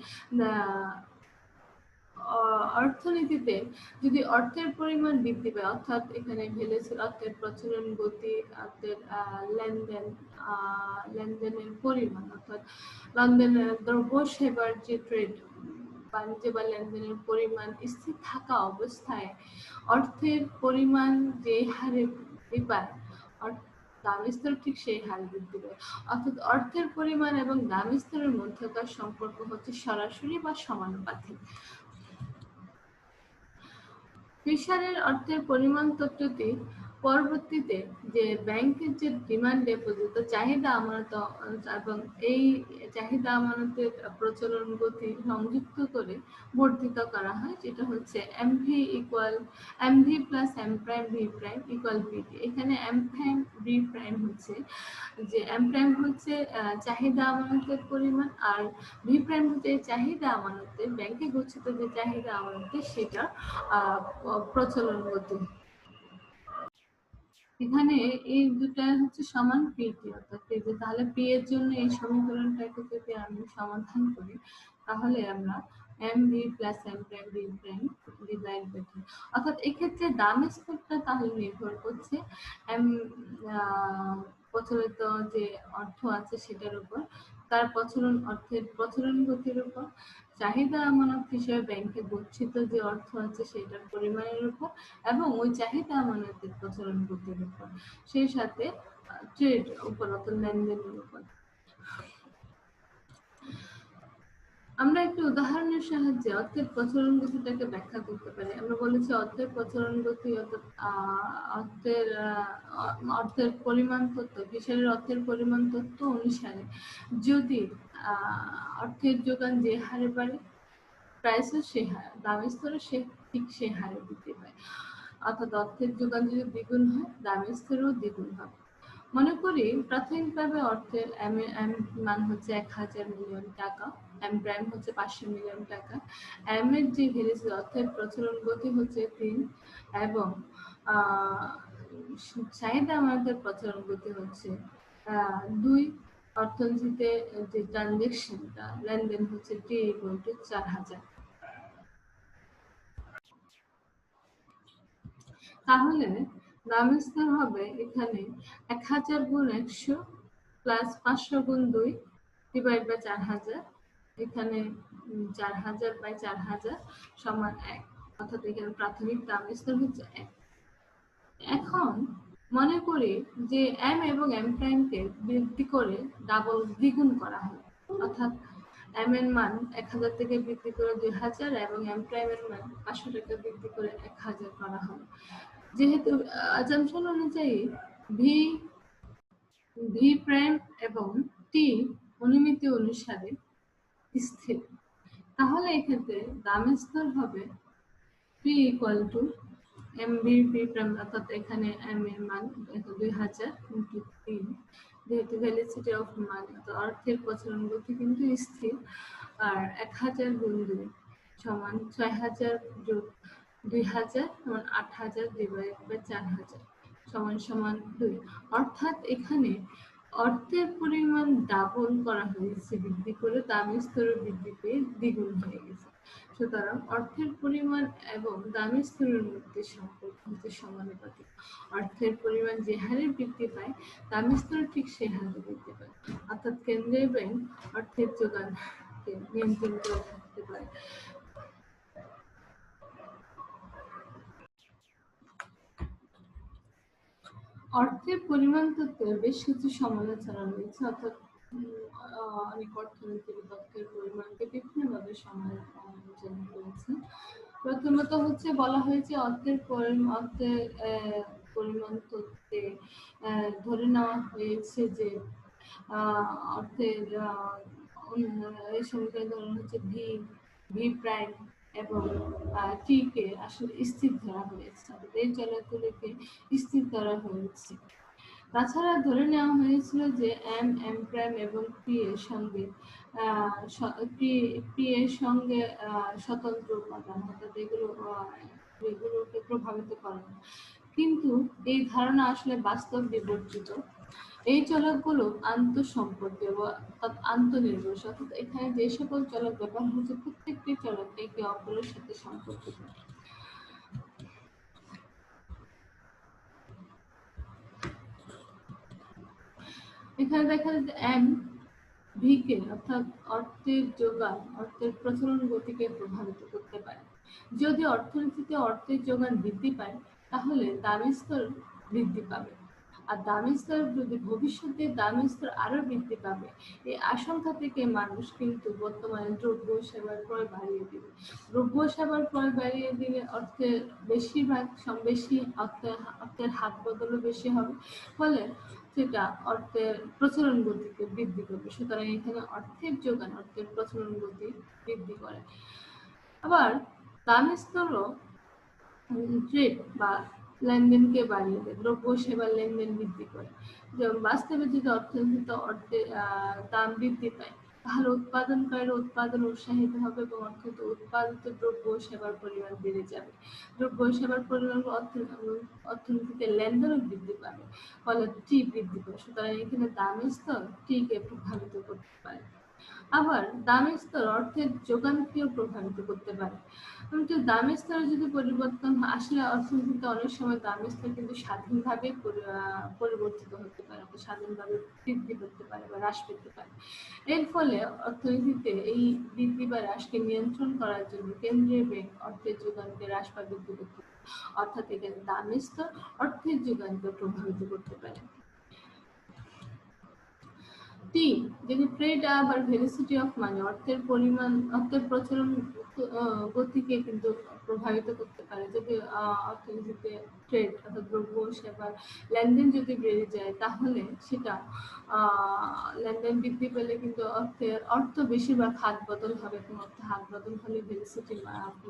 অর্থনীতিতে যদি অর্থের পরিমাণ বৃদ্ধি পায় অর্থাৎ এখানে ভেলেছিল অর্থের প্রচলন গতি, অর্থের লেনদেনের পরিমাণ অর্থাৎ লেনদেনের দ্রব্য সেবার যে ট্রেড বাণিজ্য বা লেনদেনের পরিমাণ স্থির থাকা অবস্থায় অর্থের পরিমাণ যে হারে বৃদ্ধি পায় দাম স্তর ঠিক সেই হারে বৃদ্ধি পায়। অর্থাৎ অর্থের পরিমাণ এবং দাম স্তরের মধ্যকার সম্পর্ক হচ্ছে সরাসরি বা সমানুপাতিক। ফিশারের অর্থের পরিমাণ তত্ত্বটি পরবর্তীতে যে ব্যাংকের যে ডিমান্ড ডিপোজিট চাহিদা আমানত এবং এই চাহিদা আমানতের প্রচলন গতি সংযুক্ত করে বর্ধিত করা হয়, যেটা হচ্ছে MV plus M prime V prime equal VT. এখানে এম প্রাইম ভি প্রাইম হচ্ছে যে এম প্রাইম হচ্ছে চাহিদা আমানতের পরিমাণ আর ভি প্রাইম হচ্ছে চাহিদা আমানতের ব্যাংকে গচ্ছিত যে চাহিদা আমানতের সেটা প্রচলন গতি। এখানে এই দুটা হচ্ছে সমান পিটি অর্থাৎ তাহলে পি এর জন্য এই সমীকরণটাকে যদি আমি সমাধান করি তাহলে আমরা M V plus M prime V prime divide by T অর্থাৎ এক্ষেত্রে দাম স্তরটা তাহলে নির্ভর করছে এম প্রচলিত যে অর্থ আছে সেটার উপর, তার অর্থের প্রচলন গতির উপর, চাহিদা আমানত হিসেবে ব্যাংকে গচ্ছিত যে অর্থ আছে সেটার পরিমাণের উপর এবং ওই চাহিদা আমানতের প্রচলন গতির উপর, সেই সাথে ট্রেড উপর অর্থাৎ লেনদেনের উপর। আমরা একটি উদাহরণের সাহায্যে অর্থের প্রচলন গতিটাকে ব্যাখ্যা করতে পারি। আমরা বলেছি অর্থের প্রচলন গতি অর্থাৎ অর্থের পরিমাণ তত্ত্ব, ফিশারের অর্থের পরিমাণ তত্ত্ব অনুসারে যদি অর্থের যোগান যে হারে বাড়ে প্রাইসও সে হারে, দাম স্তরও সে ঠিক সে হারে বৃদ্ধি পায়। অর্থাৎ অর্থের যোগান যদি দ্বিগুণ হয় দাম স্তরও দ্বিগুণ হবে। মনে করি প্রাথমিকভাবে অর্থের এম মান হচ্ছে 1000 মিলিয়ন টাকা, এম প্রাইম হচ্ছে 500 মিলিয়ন টাকা, এম এর যে ভ্যালু অর্থের প্রচলন গতি হচ্ছে 3 এবং চাহিদা আমাদের প্রচলন গতি হচ্ছে 2। অর্থনীতিতে যে ট্রানজেকশনটা লেনদেন হচ্ছে টি ইকুয়াল টু 4000। তাহলে দাম স্তর হবে এখানে 1000 গুণ 100 প্লাস 500 গুণ 2 ডিভাইড বাই 4000, এখানে 4000 বাই 4000 সমান 1, অর্থাৎ এখানে প্রাথমিক দাম স্তর হচ্ছে 1। এখন মনে করি যে এম এবং এম প্রাইমকে বৃদ্ধি করে দ্বিগুণ করা হয়, অর্থাৎ এম এর মান 1000 থেকে বৃদ্ধি করে 2000 এবং এম প্রাইম এর মান 500 টাকা বৃদ্ধি করে 1000 করা হয়। যেহেতু অ্যাজাম্পশন অনুযায়ী ভি প্রাইম এবং টি অনুমিতি অনুসারে স্থির, তাহলে এক্ষেত্রে দাম স্তর হবে P equal to M V P prime, অর্থাৎ এখানে এম এর মান 2000 ইন্টু 3, যেহেতু ভ্যালিসিটি অফ মান অর্থের প্রচলন গতি কিন্তু স্থির, আর 1000 গুণ 2 সমান 6000 যোগ 2000 সমান 8000 ডিভাইড বাই 4000 সমান সমান 2, অর্থাৎ এখানে অর্থের পরিমাণ ডাবল করা হয়েছে বৃদ্ধি করে, দাম স্তর বৃদ্ধি পেয়ে দ্বিগুণ হয়ে গেছে। সুতরাং অর্থের পরিমাণ এবং দাম স্তরের মধ্যে সম্পর্ক হচ্ছে সমানুপাতিক। অর্থের পরিমাণ যে হারে বৃদ্ধি পায় দাম স্তর ঠিক সেই হারে বৃদ্ধি পায়, অর্থাৎ কেন্দ্রীয় ব্যাংক অর্থের যোগানকে নিয়ন্ত্রণ করে থাকতে পারে। অর্থের পরিমাণ তত্ত্বের বেশ কিছু সমালোচনা রয়েছে, অর্থাৎ অনেক অর্থনীতিবিদ অর্থের পরিমাণকে বিভিন্নভাবে সমালোচনা করেছে। প্রথমত হচ্ছে বলা হয়েছে অর্থের পরিমাণ তত্ত্বে ধরে নেওয়া হয়েছে যে অর্থের এই সমীকরণ ধরন হচ্ছে ভি প্রাইম এবং টি কে আসলে স্থির ধরা হয়েছে, এই চলকগুলোকে স্থির ধরা হয়েছে। তাছাড়া ধরে নেওয়া হয়েছিল যে এম প্রাইম এবং পি এর সঙ্গে পি এর সঙ্গে স্বতন্ত্র উপাদান, অর্থাৎ এগুলোকে প্রভাবিত করে না। কিন্তু এই ধারণা আসলে বাস্তব বিবর্জিত। এই চলকগুলো আন্তঃসম্পর্কীয় বা আন্তঃনির্ভরশীল, অর্থাৎ এখানে যে সকল চলক ব্যবহার হচ্ছে প্রত্যেকটি চলক একে অপরের সাথে সম্পর্কিত। এখানে দেখা যায় যে এম ভি কে অর্থাৎ অর্থের যোগান, অর্থের প্রচলন গতিকে প্রভাবিত করতে পারে। যদি অর্থনীতিতে অর্থের যোগান বৃদ্ধি পায় তাহলে দামের স্তর বৃদ্ধি পাবে, আর দামের স্তর যদি ভবিষ্যতে দামের স্তর আরো বৃদ্ধি পাবে, এই আশঙ্কা থেকে মানুষ কিন্তু বর্তমানে দ্রব্য সেবার ক্রয় বাড়িয়ে দিবে। দ্রব্য সেবার ক্রয় বাড়িয়ে দিলে অর্থের বেশি অর্থের হাত বদলও বেশি হবে, ফলে সেটা অর্থের প্রচলন গতিকে বৃদ্ধি করবে। সুতরাং এখানে অর্থের যোগান অর্থের প্রচলন গতি বৃদ্ধি করে। আবার দামের স্তরও ট্রেড বা লেনদেনকে বাড়িয়ে দেয়, দ্রব্য সেবার লেনদেন বৃদ্ধি করে। যেমন বাস্তবে যদি অর্থনীতিতে অর্থের দাম বৃদ্ধি পায় তাহলে উৎপাদনকারীরা উৎপাদন উৎসাহিত হবে এবং উৎপাদিত দ্রব্য সেবার পরিমাণ বেড়ে যাবে। দ্রব্য সেবার পরিমাণ অর্থনীতিতে লেনদেনও বৃদ্ধি পাবে, ফলে টি বৃদ্ধি পাবে। সুতরাং এখানে দামের স্তর টি কে প্রভাবিত করতে পারে। আবার দামের স্তর অর্থের যোগানকেও প্রভাবিত করতে পারে। কিন্তু দামের স্তরে যদি পরিবর্তন আসলে অর্থনীতিতে অনেক সময় দামের স্তর কিন্তু স্বাধীনভাবে পরিবর্তিত হতে পারে, স্বাধীনভাবে বৃদ্ধি করতে পারে বা হ্রাস পেতে পারে। এর ফলে অর্থনীতিতে এই বৃদ্ধি বা হ্রাসকে নিয়ন্ত্রণ করার জন্য কেন্দ্রীয় ব্যাংক অর্থের যোগানকে হ্রাস বা বৃদ্ধি করতে পারে, অর্থাৎ এখানে দামের স্তর অর্থের যোগানকে প্রভাবিত করতে পারে। টি যদি ট্রেড আবার ভেলোসিটি অফ মানি, অর্থের পরিমাণ অর্থের প্রচলন গতিকে কিন্তু প্রভাবিত করতে পারে। যদি অর্থনীতিতে ট্রেড অর্থাৎ দ্রব্য সেবার লেনদেন যদি বেড়ে যায় তাহলে সেটা লেনদেন বৃদ্ধি পেলে কিন্তু অর্থ বেশিরভাগ হাত বদল হবে, এবং অর্থ হাত বদল হলে ভেলোসিটি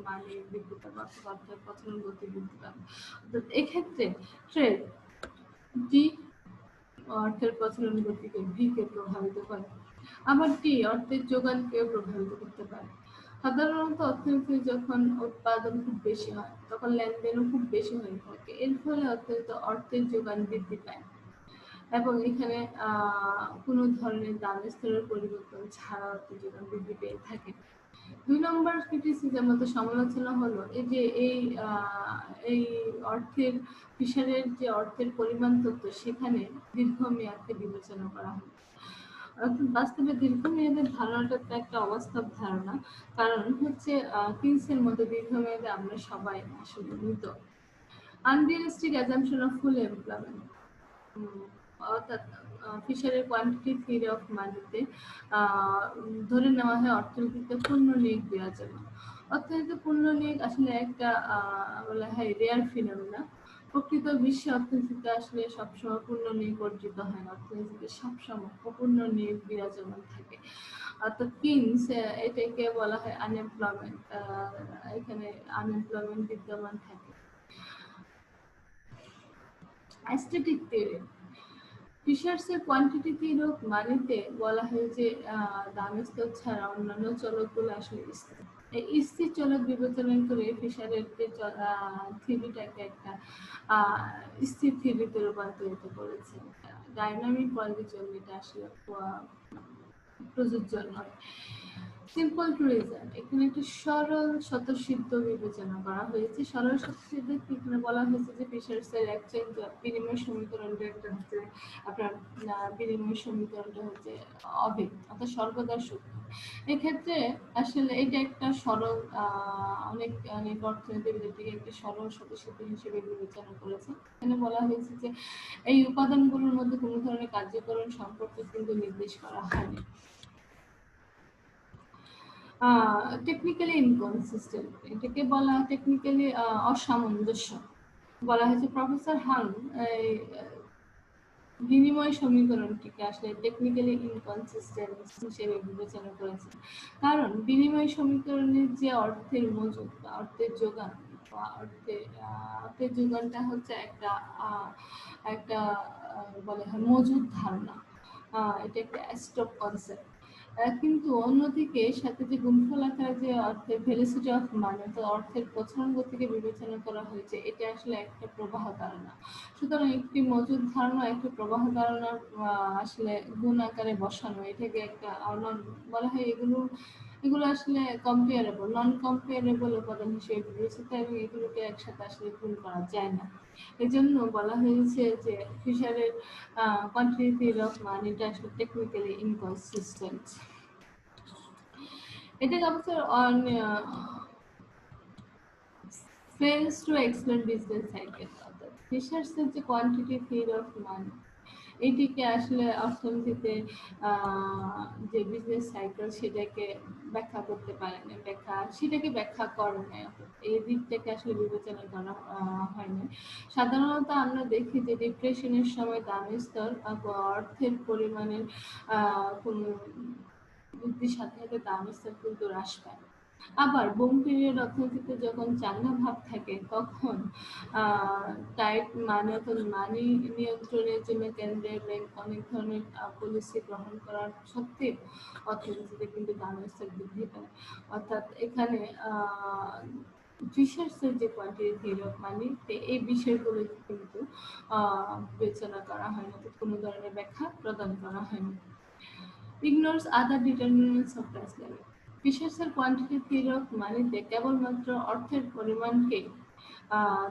মানি বৃদ্ধি পাবে, অর্থাৎ অর্থের প্রচলন গতি বৃদ্ধি পাবে। অর্থাৎ এক্ষেত্রে ট্রেড টি অর্থের প্রচলন গতিকে ভি কে প্রভাবিত করে। আবার টি অর্থের যোগানকেও প্রভাবিত করতে পারে। সাধারণত অর্থনীতিতে যখন উৎপাদন খুব বেশি হয় তখন লেনদেনও খুব বেশি হয়ে থাকে, এর ফলে অর্থের যোগান বৃদ্ধি পায় এবং এখানে কোনো ধরনের দামের স্তরের পরিবর্তন ছাড়া অর্থের যোগান বৃদ্ধি পেয়ে থাকে। 2 নম্বর ক্রিটিসিজম মধ্যে সমালোচনা হলো এই যে এই অর্থের ফিশারের যে অর্থের পরিমাণ তথ্য সেখানে দীর্ঘমেয়াদকে বিবেচনা করা হয়। অর্থাৎ বাস্তবে দীর্ঘমেয়াদের ধারণাটা তো একটা অবাস্তব ধারণা, কারণ হচ্ছে কিনসের মধ্যে দীর্ঘমেয়াদে আমরা সবাই আসলে মৃত। Unrealistic assumption of full employment, অর্থাৎ ফিশারের কোয়ান্টিটি থিওরি অফ মানিতে ধরে নেওয়া হয় অর্থনীতিতে পূর্ণ নিয়োগ বিরাজমান। অর্থনীতিতে পূর্ণ নিয়োগ আসলে একটা বলা হয় রেয়ার ফিনোমেনা। প্রকৃত বিশ্বে অর্থনীতিতে আসলে সবসময় পূর্ণ নিয়োগ অর্জিত হয় না, অর্থনীতিতে সবসময় অপূর্ণ নিয়োগ বিরাজমান থাকে। অর্থাৎ কিনস এটাকে বলা হয় আনএমপ্লয়মেন্ট, এখানে আনএমপ্লয়মেন্ট বিদ্যমান থাকে। অ্যাস্থেটিক থিওরি, ফিশার্সের কোয়ান্টিটি থিওরি অফ মানিতে বলা হয় যে দামের স্তর ছাড়া অন্যান্য চলকগুলো আসলে স্থির। এই স্থির চলক বিবেচনা করে ফিশারের যে থিওরিটাকে একটা স্থির থিওরিতে রূপান্তরিত করেছে। ডাইনামিক ওয়ার্ল্ডের জন্য এটা আসলে প্রযোজ্য নয়। সিম্পল টু রিজন, এখানে একটা সরল স্বতঃসিদ্ধ বিবেচনা করা হয়েছে। সরল স্বতঃসিদ্ধ এখানে বলা হয়েছে যে ফিশার্সের এক্সচেঞ্জ বিনিময় সমীকরণটা একটা হচ্ছে আপনার বিনিময় সমীকরণটা হচ্ছে অভেদ, অর্থাৎ সর্বদা সত্য। এক্ষেত্রে আসলে এটা একটা সরল অনেক অনেক অর্থনীতিবিদ এটিকে একটা সরল স্বতঃসিদ্ধ হিসেবে বিবেচনা করেছে। এখানে বলা হয়েছে যে এই উপাদানগুলোর মধ্যে কোনো ধরনের কার্যকরণ সম্পর্ক কিন্তু নির্দেশ করা হয়নি। টেকনিক্যালি ইনকনসিস্টেন্ট, এটাকে বলা টেকনিক্যালি অসামঞ্জস্য বলা হয়েছে। প্রফেসর হাং বিনিময় সমীকরণটিকে আসলে টেকনিক্যালি ইনকনসিস্টেন্ট হিসেবে বিবেচনা করেছে, কারণ বিনিময় সমীকরণের যে অর্থের মজুদ বা অর্থের যোগান বা অর্থের যোগানটা হচ্ছে একটা একটা বলা হয় মজুদ ধারণা। এটা একটা স্টক কনসেপ্ট। কিন্তু অন্যদিকে সাথে যে গুণফল আকারে যে অর্থের ভেলোসিটি অফ মানি অর্থাৎ অর্থের প্রচলন গতিকে বিবেচনা করা হয়েছে, এটা আসলে একটা প্রবাহ ধারণা। সুতরাং একটি মজুদ ধারণা একটি প্রবাহ ধারণার আসলে গুণ আকারে বসানো, এটাকে একটা বলা হয় এগুলো আসলে কম্পেয়ারেবল, নন কম্পেয়ারেবল উপাদান হিসেবে বিবেচিত এবং এগুলোকে একসাথে আসলে গুণ করা যায় না। এজন্য বলা হয়েছে যে ফিশারের কোয়ান্টিটেটিভ থিওরি অফ মানিটা আসলে টেকনিক্যালি ইনকনসিস্টেন্ট। এটাকে অবশ্য fails to explain business cycle অর্থাৎ ফিশার্সের যে কোয়ান্টিটেটিভ থিওরি অফ মানি এটিকে আসলে অর্থনীতিতে যে বিজনেস সাইকেল সেটাকে ব্যাখ্যা করতে পারে না, সেটাকে ব্যাখ্যা করে না, এই দিকটাকে আসলে বিবেচনা করা হয় না। সাধারণত আমরা দেখি যে ডিপ্রেশনের সময় দামের স্তর অর্থের পরিমাণের কোনো বৃদ্ধির সাথে সাথে দামের স্তর কিন্তু হ্রাস পায়। আবার বুম পিরিয়ড অর্থনীতিতে যখন চাঙ্গা ভাব থাকে তখন টাইট মানে অর্থাৎ মানি নিয়ন্ত্রণের জন্য কেন্দ্রীয় ব্যাংক অনেক ধরনের পলিসি গ্রহণ করার সত্ত্বেও অর্থনীতিতে কিন্তু দামের স্তর বৃদ্ধি পায়। অর্থাৎ এখানে ফিশার্সের যে কোয়ান্টিটেটিভ থিওরি অফ মানি এই বিষয়গুলো কিন্তু বিবেচনা করা হয় না, কোনো ধরনের ব্যাখ্যা প্রদান করা হয় না। Ignores other determinants of price level. ফিশার্সের কোয়ান্টিটেটিভ থিওরি অফ মানিতে কেবলমাত্র অর্থের পরিমাণকে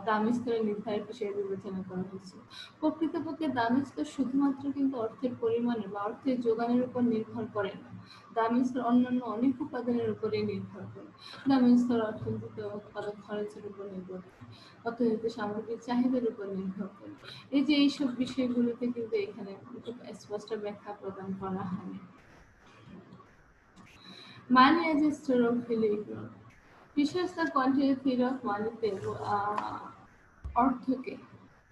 দাম স্তরে নির্ধারক হিসেবে বিবেচনা করা হয়েছে। প্রকৃতপক্ষে দাম স্তর শুধুমাত্র কিন্তু অর্থের পরিমাণে বা অর্থের যোগানের উপর নির্ভর করে না, দাম স্তর অন্যান্য অনেক উপাদানের উপরে নির্ভর করে। দাম স্তর অর্থনীতিতে উৎপাদন খরচের উপর নির্ভর করে, অর্থনীতিতে সামগ্রিক চাহিদার উপর নির্ভর করে। এই যে এইসব বিষয়গুলোতে কিন্তু এখানে খুব স্পষ্ট ব্যাখ্যা প্রদান করা হয়নি। Money as a store of value ignored. Fishers the quantitative theory of মানিতে অর্থকে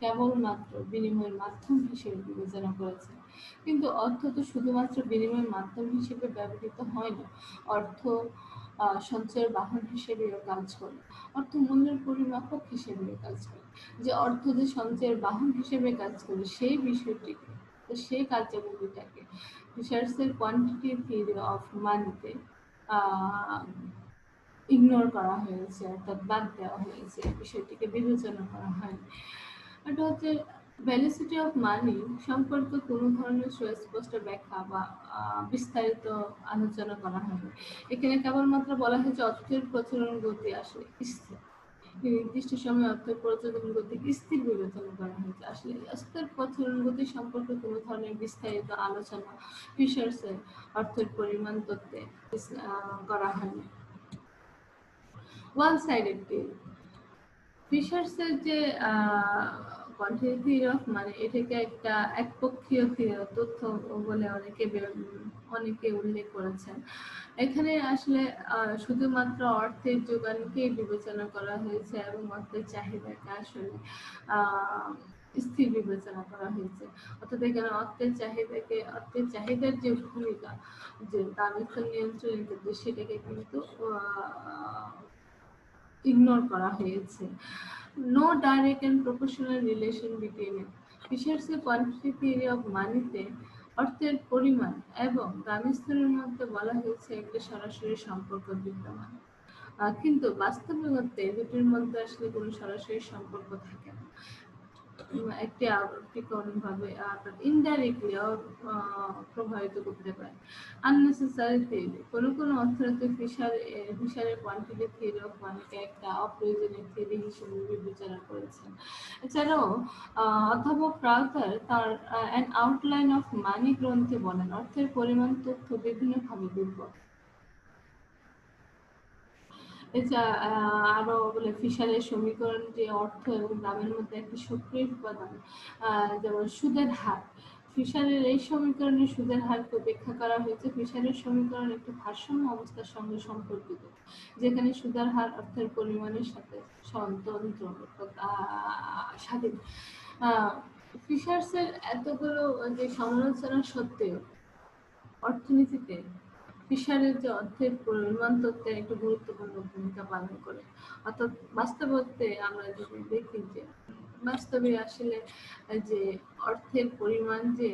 কেবলমাত্র বিনিময়ের মাধ্যম হিসেবে বিবেচনা করেছে, কিন্তু অর্থ তো শুধুমাত্র বিনিময়ের মাধ্যম হিসেবে ব্যবহৃত হয় না, অর্থ সঞ্চয়ের বাহন হিসেবেও কাজ করে, অর্থ মূল্যের পরিমাপক হিসেবেও কাজ করে। যে অর্থ যে সঞ্চয়ের বাহন হিসেবে কাজ করে সেই বিষয়টিকে, সেই কার্যাবলীটাকে ফিশার্সের কোয়ান্টিটেটিভ থিওরি অফ মানিতে ইগনোর করা হয়েছে, অর্থাৎ বাদ দেওয়া হয়েছে, বিষয়টিকে বিবেচনা করা হয়নি। এটা হচ্ছে ভ্যালিসিটি অফ মানি সম্পর্কে কোনো ধরনের সুস্পষ্ট ব্যাখ্যা বা বিস্তারিত আলোচনা করা হয়নি। এখানে কেবলমাত্র বলা হয়েছে অর্থের প্রচলন গতি আসলে স্থির, নির্দিষ্ট সময়ে অর্থের প্রচলন গতি স্থির বিবেচনা করা হয়েছে। আসলে অর্থের প্রচলন গতি সম্পর্কে কোনো ধরনের বিস্তারিত আলোচনা ফিশার্সের অর্থের পরিমাণ তত্ত্বে করা হয়নি। One sided theory. ফিশার্সের যে কোয়ান্টিটেটিভ থিওরি অফ মানি এটাকে একটা একপক্ষীয় তথ্য বলে অনেকে উল্লেখ করেছেন। এখানে আসলে শুধুমাত্র অর্থের যোগানকে বিবেচনা করা হয়েছে এবং অর্থের চাহিদাকে আসলে স্থির বিবেচনা করা হয়েছে। অর্থাৎ এখানে অর্থের চাহিদার যে ভূমিকা, যে দামের নিয়ন্ত্রণের ক্ষেত্রে সেটাকে কিন্তু ইগনোর করা হয়েছে। No direct and proportional relation between it. ফিশার্সের কোয়ান্টিটেটিভ থিওরি অফ মানিতে অর্থের পরিমাণ এবং দাম স্তরের মধ্যে বলা হয়েছে একটা সরাসরি সম্পর্ক বিদ্যমান, কিন্তু বাস্তবিকতে দুটির মধ্যে আসলে কোনো সরাসরি সম্পর্ক থাকে না। একটি কোনোভাবে ইনডাইরেক্টলি প্রভাবিত করতে পারে। Unnecessary theory. কোনো অর্থনীতি ফিশারের কোয়ান্টিটেটিভ থিওরি অফ মানিকে একটা অপ্রয়োজনীয় থিওরি হিসেবে বিবেচনা করেছেন। এছাড়াও অধ্যাপক রাউথার তার অ্যান আউটলাইন অফ মানি গ্রন্থে বলেন অর্থের পরিমাণ তথ্য বিভিন্নভাবে দুর্বল। আরো বলে ফিশারের সমীকরণ যে অর্থ এবং দামের মধ্যে একটি সক্রিয় উপাদান, যেমন সুদের হার। ফিশারের এই সমীকরণে সুদের হারকে ব্যাখ্যা করা হয়েছে ফিশারের সমীকরণ একটি ভারসাম্য অবস্থার সঙ্গে সম্পর্কিত, যেখানে সুদের হার অর্থের পরিমাণের সাথে স্বতন্ত্র স্বাধীন। ফিশার্সের এতগুলো যে সমালোচনা সত্ত্বেও অর্থনীতিতে ফিশারের যে অর্থের পরিমাণ তত্ত্বের একটা গুরুত্বপূর্ণ ভূমিকা পালন করে। অর্থাৎ বাস্তবতে আমরা যদি দেখি যে বাস্তবে আসলে যে অর্থের পরিমাণ যে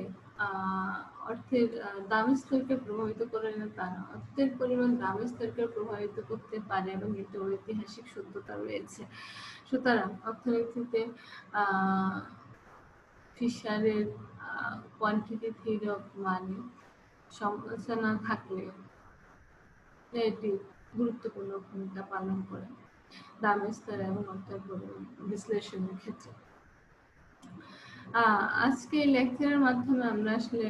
অর্থের দাম স্তরকে প্রভাবিত করে না তা না, অর্থের পরিমাণ দাম স্তরকে প্রভাবিত করতে পারে এবং এতে ঐতিহাসিক সত্যতা রয়েছে। সুতরাং অর্থনীতিতে ফিশারের কোয়ান্টিটি থিওরি অফ মানি সমালোচনা থাকলে এটি গুরুত্বপূর্ণ ভূমিকা পালন করে দাম স্তর এবং অর্থের পরিমাণ বিশ্লেষণের ক্ষেত্রে। আজকে লেকচারের মাধ্যমে আমরা আসলে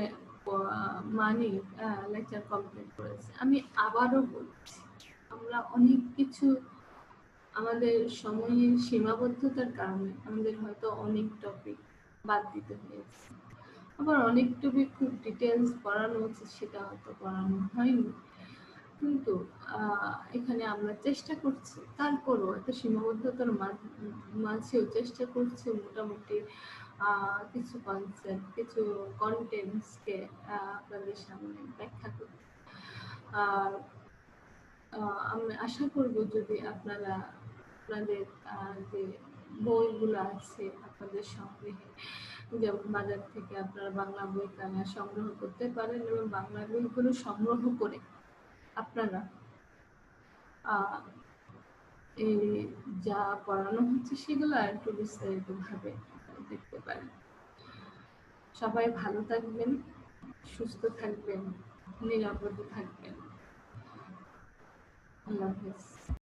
মানি লেকচার কমপ্লিট করেছি। আমি আবারও বলছি, আমরা অনেক কিছু আমাদের সময়ের সীমাবদ্ধতার কারণে আমাদের হয়তো অনেক টপিক বাদ দিতে হয়েছে, আবার অনেক টপিক খুব ডিটেলস পড়ানো উচিত সেটা হয়তো পড়ানো হয়নি। কিন্তু এখানে আমরা চেষ্টা করছি, তারপরও এত সীমাবদ্ধতার মাঝেও চেষ্টা করছি মোটামুটি কিছু কনসেপ্ট, কিছু কন্টেন্টসকে আপনাদের সামনে ব্যাখ্যা করতে। আর আমি আশা করব যদি আপনারা আপনাদের যে বইগুলো আছে আপনাদের সংগ্রহে, যেমন বাজার থেকে আপনারা বাংলা বই সংগ্রহ করতে পারেন এবং বাংলা বইগুলো সংগ্রহ করে আপনারা এই যা পড়ানো হচ্ছে সেগুলো আর একটু বিস্তারিত ভাবে দেখতে পারেন। সবাই ভালো থাকবেন, সুস্থ থাকবেন, নিরাপদে থাকবেন। আল্লাহ হাফেজ।